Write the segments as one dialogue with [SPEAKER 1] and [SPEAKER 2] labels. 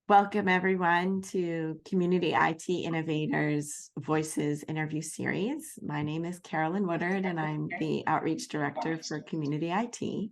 [SPEAKER 1] Welcome, everyone, to Community IT Innovators Voices interview series. My name is Carolyn Woodard, and I'm the Outreach Director for Community IT.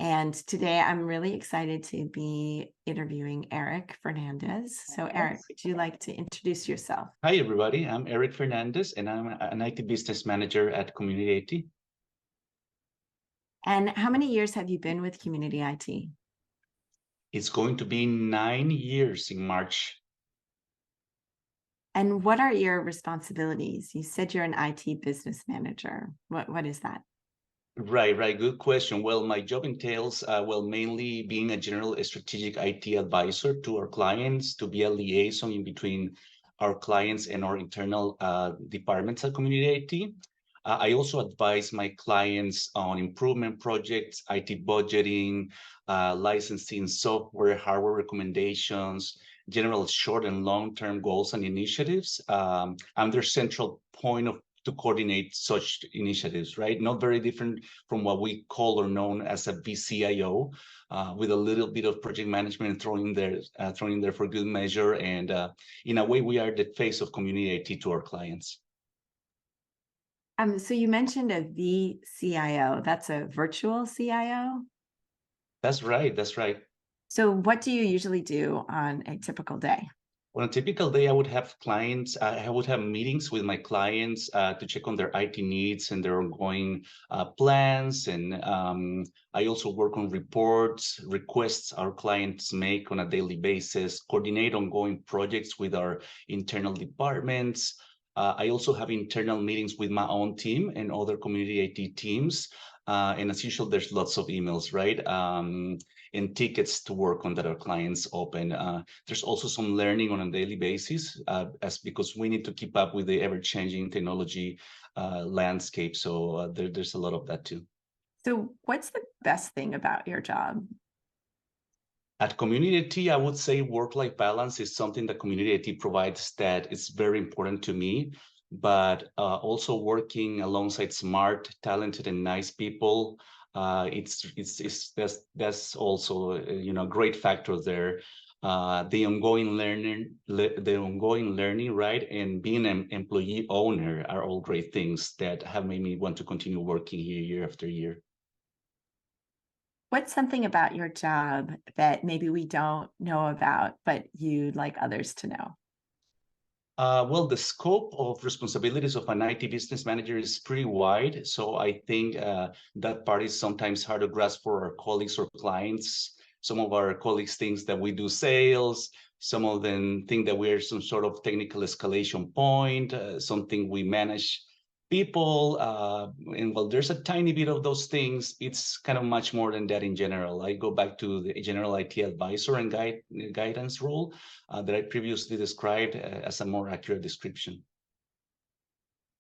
[SPEAKER 1] And today I'm really excited to be interviewing Erik Fernandez. So, Erik, would you like to introduce yourself?
[SPEAKER 2] Hi, everybody. I'm Erik Fernandez, and I'm an IT business manager at Community IT.
[SPEAKER 1] And how many years have you been with Community IT?
[SPEAKER 2] It's going to be 9 years in March.
[SPEAKER 1] And what are your responsibilities? You said you're an IT business manager. What is that?
[SPEAKER 2] Right. Good question. Well, my job entails, mainly being a general strategic IT advisor to our clients, to be a liaison in between our clients and our internal departments at Community IT. I also advise my clients on improvement projects, IT budgeting, licensing, software, hardware recommendations, general short and long-term goals and initiatives. I'm their central point to coordinate such initiatives, right? Not very different from what we call or known as a VCIO, with a little bit of project management thrown in there for good measure. And in a way, we are the face of Community IT to our clients.
[SPEAKER 1] So you mentioned a VCIO. That's a virtual CIO.
[SPEAKER 2] That's right.
[SPEAKER 1] So what do you usually do on a typical day?
[SPEAKER 2] On a typical day, I would have clients, I would have meetings with my clients to check on their IT needs and their ongoing plans. And I also work on reports, requests our clients make on a daily basis, coordinate ongoing projects with our internal departments. I also have internal meetings with my own team and other Community IT teams. And as usual, there's lots of emails, right? And tickets to work on that our clients open. There's also some learning on a daily basis, because we need to keep up with the ever-changing technology landscape. So there's a lot of that too.
[SPEAKER 1] So what's the best thing about your job?
[SPEAKER 2] At Community IT, I would say work-life balance is something that Community IT provides that is very important to me. But also working alongside smart, talented, and nice people, that's also a great factor there. The ongoing learning, right, and being an employee owner are all great things that have made me want to continue working here year after year.
[SPEAKER 1] What's something about your job that maybe we don't know about, but you'd like others to know?
[SPEAKER 2] Well, the scope of responsibilities of an IT business manager is pretty wide. So I think that part is sometimes hard to grasp for our colleagues or clients. Some of our colleagues think that we do sales. Some of them think that we're some sort of technical escalation point, something we manage people. And while there's a tiny bit of those things, it's kind of much more than that in general. I go back to the general IT advisor and guidance role that I previously described as a more accurate description.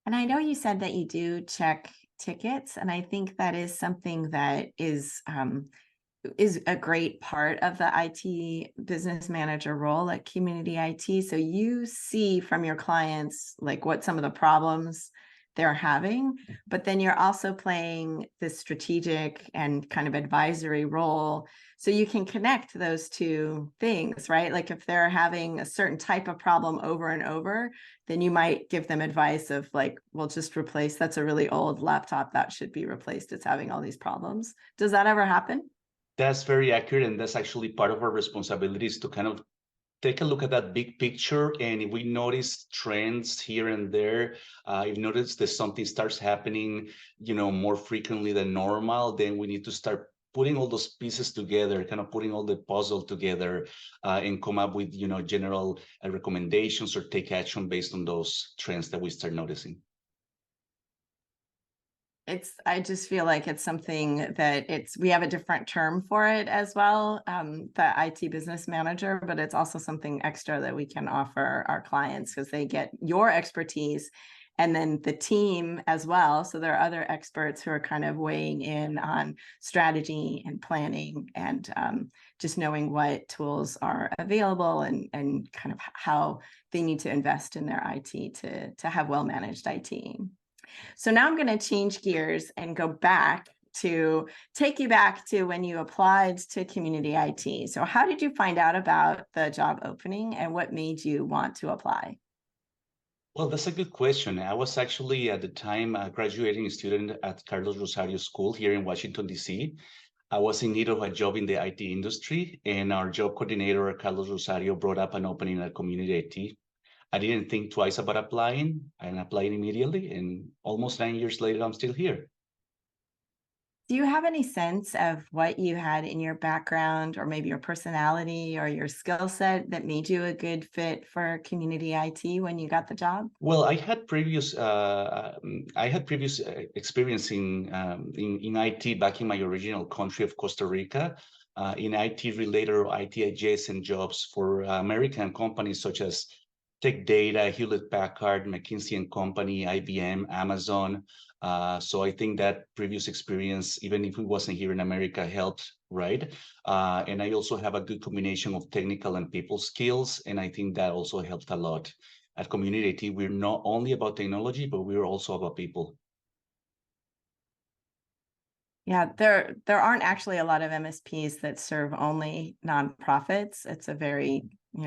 [SPEAKER 1] And I know you said that you do check tickets, and I think that is something that is a great part of the IT business manager role at Community IT. So you see from your clients like what some of the problems they're having, but then you're also playing this strategic and kind of advisory role. So you can connect those two things, right? Like if they're having a certain type of problem over and over, then you might give them advice of like, well, just replace, that's a really old laptop that should be replaced. It's having all these problems. Does that ever happen?
[SPEAKER 2] That's very accurate. And that's actually part of our responsibilities to kind of take a look at that big picture. And if we notice trends here and there, if you notice that something starts happening, more frequently than normal, then we need to start putting all those pieces together, kind of putting all the puzzle together, and come up with, general recommendations or take action based on those trends that we start noticing.
[SPEAKER 1] I just feel like it's something that we have a different term for it as well, the IT business manager, but it's also something extra that we can offer our clients because they get your expertise and then the team as well. So there are other experts who are kind of weighing in on strategy and planning and just knowing what tools are available and kind of how they need to invest in their IT to have well-managed IT. So now I'm going to change gears and go back to take you back to when you applied to community IT. So how did you find out about the job opening and what made you want to apply?
[SPEAKER 2] Well, that's a good question. I was actually at the time a graduating student at Carlos Rosario School here in Washington, D.C. I was in need of a job in the IT industry, and our job coordinator, Carlos Rosario, brought up an opening at community IT. I didn't think twice about applying. I applied immediately, and almost 9 years later, I'm still here.
[SPEAKER 1] Do you have any sense of what you had in your background or maybe your personality or your skill set that made you a good fit for community IT when you got the job?
[SPEAKER 2] Well, I had previous experience in IT back in my original country of Costa Rica, in IT related or IT adjacent jobs for American companies such as Tech Data, Hewlett Packard, McKinsey and Company, IBM, Amazon. So I think that previous experience, even if it wasn't here in America, helped, right? And I also have a good combination of technical and people skills, and I think that also helped a lot. At Community, we're not only about technology, but we're also about people.
[SPEAKER 1] Yeah, there aren't actually a lot of MSPs that serve only nonprofits. It's a very,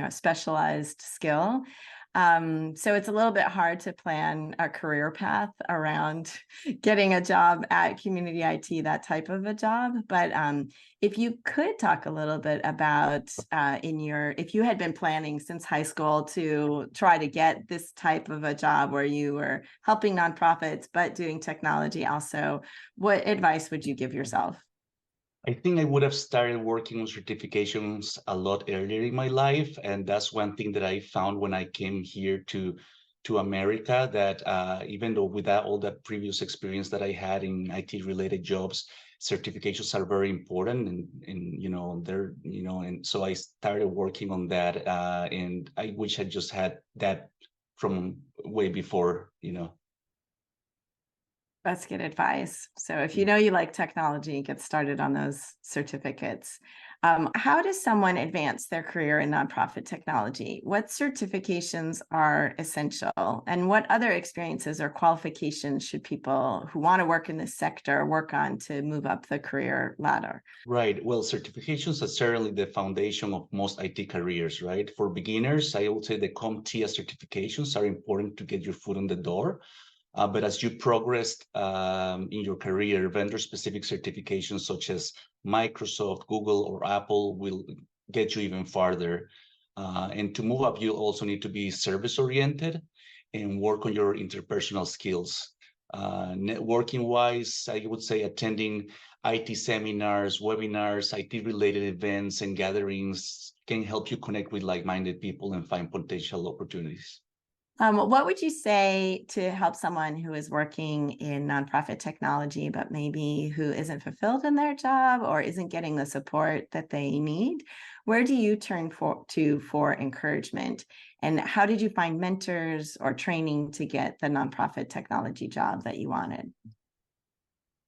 [SPEAKER 1] specialized skill. So it's a little bit hard to plan a career path around getting a job at community IT, that type of a job. But if you could talk a little bit about if you had been planning since high school to try to get this type of a job where you were helping nonprofits, but doing technology also, what advice would you give yourself?
[SPEAKER 2] I think I would have started working on certifications a lot earlier in my life. And that's one thing that I found when I came here to America, that even though without all the previous experience that I had in IT related jobs, certifications are very important. And so I started working on that. And I wish I just had that from way before.
[SPEAKER 1] That's good advice. So if you know you like technology, get started on those certificates. How does someone advance their career in nonprofit technology? What certifications are essential? And what other experiences or qualifications should people who want to work in this sector work on to move up the career ladder?
[SPEAKER 2] Right. Well, certifications are certainly the foundation of most IT careers, right? For beginners, I would say the CompTIA certifications are important to get your foot in the door. But as you progressed in your career, vendor-specific certifications such as Microsoft, Google, or Apple will get you even farther. And to move up, you also need to be service-oriented and work on your interpersonal skills. Networking-wise, I would say attending IT seminars, webinars, IT-related events and gatherings can help you connect with like-minded people and find potential opportunities.
[SPEAKER 1] What would you say to help someone who is working in nonprofit technology, but maybe who isn't fulfilled in their job or isn't getting the support that they need? Where do you turn for encouragement? And how did you find mentors or training to get the nonprofit technology job that you wanted?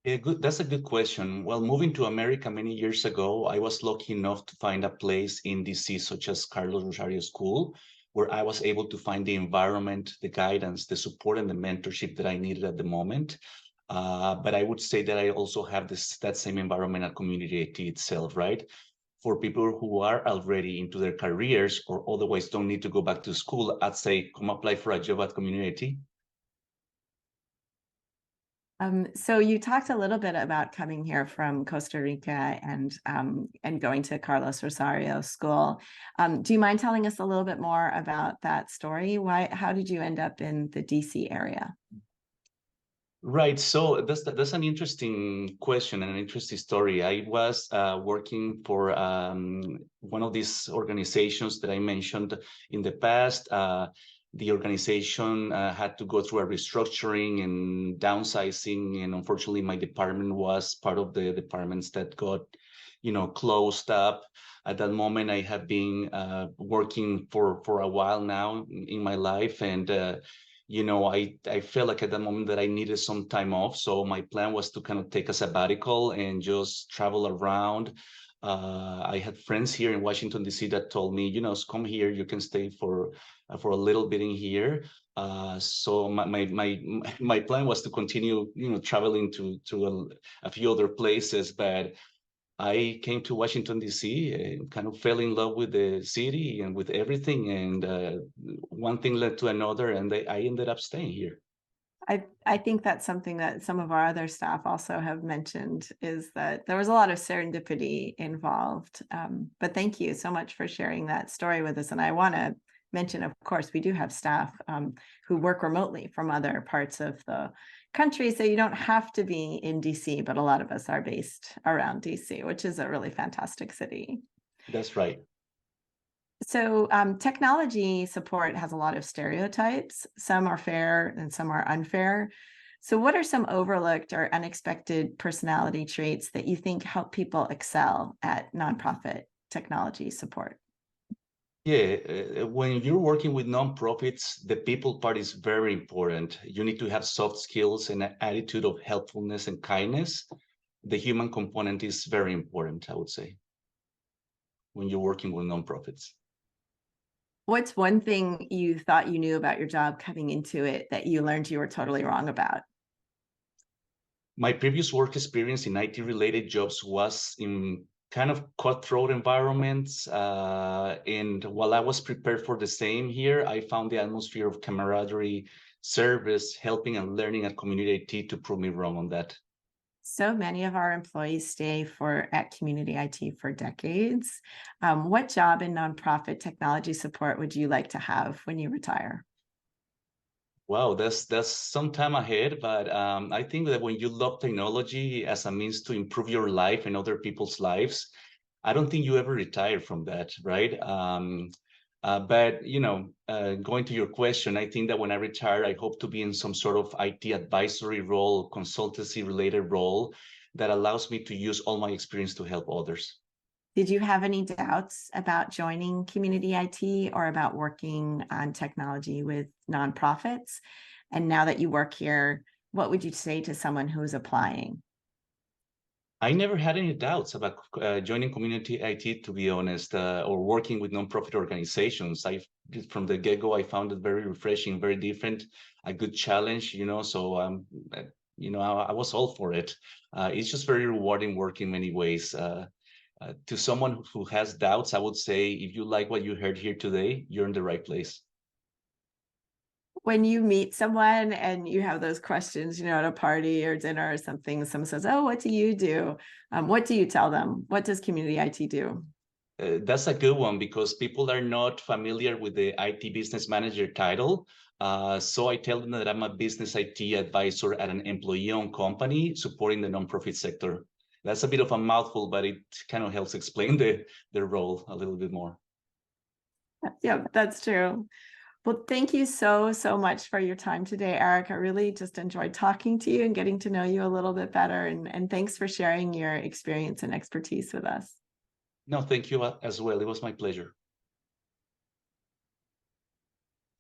[SPEAKER 2] Yeah, good. That's a good question. Well, moving to America many years ago, I was lucky enough to find a place in DC, such as Carlos Rosario School, where I was able to find the environment, the guidance, the support, and the mentorship that I needed at the moment. But I would say that I also have that same environment at Community IT itself, right? For people who are already into their careers or otherwise don't need to go back to school, I'd say come apply for a job at Community IT.
[SPEAKER 1] So you talked a little bit about coming here from Costa Rica and going to Carlos Rosario School. Do you mind telling us a little bit more about that story? How did you end up in the DC area?
[SPEAKER 2] Right. So that's an interesting question and an interesting story. I was working for one of these organizations that I mentioned in the past. The organization had to go through a restructuring and downsizing, and unfortunately, my department was part of the departments that got, closed up. At that moment, I have been working for a while now in my life, and I felt like at that moment that I needed some time off. So my plan was to kind of take a sabbatical and just travel around. I had friends here in Washington, D.C. that told me, come here, you can stay for a little bit in here. So my plan was to continue, traveling to a few other places, but I came to Washington, D.C. and kind of fell in love with the city and with everything. And one thing led to another, and I ended up staying here.
[SPEAKER 1] I think that's something that some of our other staff also have mentioned, is that there was a lot of serendipity involved. But thank you so much for sharing that story with us. And I want to mention, of course, we do have staff who work remotely from other parts of the country. So you don't have to be in DC, but a lot of us are based around DC, which is a really fantastic city.
[SPEAKER 2] That's right.
[SPEAKER 1] So technology support has a lot of stereotypes. Some are fair and some are unfair. So what are some overlooked or unexpected personality traits that you think help people excel at nonprofit technology support?
[SPEAKER 2] Yeah, when you're working with nonprofits, the people part is very important. You need to have soft skills and an attitude of helpfulness and kindness. The human component is very important, I would say, when you're working with nonprofits.
[SPEAKER 1] What's one thing you thought you knew about your job coming into it that you learned you were totally wrong about?
[SPEAKER 2] My previous work experience in IT related jobs was in kind of cutthroat environments. And while I was prepared for the same here, I found the atmosphere of camaraderie, service, helping and learning at community IT to prove me wrong on that.
[SPEAKER 1] So many of our employees stay at Community IT for decades. What job in nonprofit technology support would you like to have when you retire?
[SPEAKER 2] Wow, that's some time ahead, but I think that when you love technology as a means to improve your life and other people's lives, I don't think you ever retire from that, right? But going to your question, I think that when I retire, I hope to be in some sort of IT advisory role, consultancy related role that allows me to use all my experience to help others.
[SPEAKER 1] Did you have any doubts about joining Community IT or about working on technology with nonprofits? And now that you work here, what would you say to someone who's applying?
[SPEAKER 2] I never had any doubts about joining community IT, to be honest, or working with nonprofit organizations. From the get-go, I found it very refreshing, very different, a good challenge, so, I was all for it. It's just very rewarding work in many ways. To someone who has doubts, I would say, if you like what you heard here today, you're in the right place.
[SPEAKER 1] When you meet someone and you have those questions, at a party or dinner or something, someone says, "Oh, what do you do?" What do you tell them? What does Community IT do?
[SPEAKER 2] That's a good one because people are not familiar with the IT business manager title. So I tell them that I'm a business IT advisor at an employee-owned company supporting the nonprofit sector. That's a bit of a mouthful, but it kind of helps explain the role a little bit more.
[SPEAKER 1] Yeah, that's true. Well, thank you so, so much for your time today, Erik. I really just enjoyed talking to you and getting to know you a little bit better. And thanks for sharing your experience and expertise with us.
[SPEAKER 2] No, thank you as well. It was my pleasure.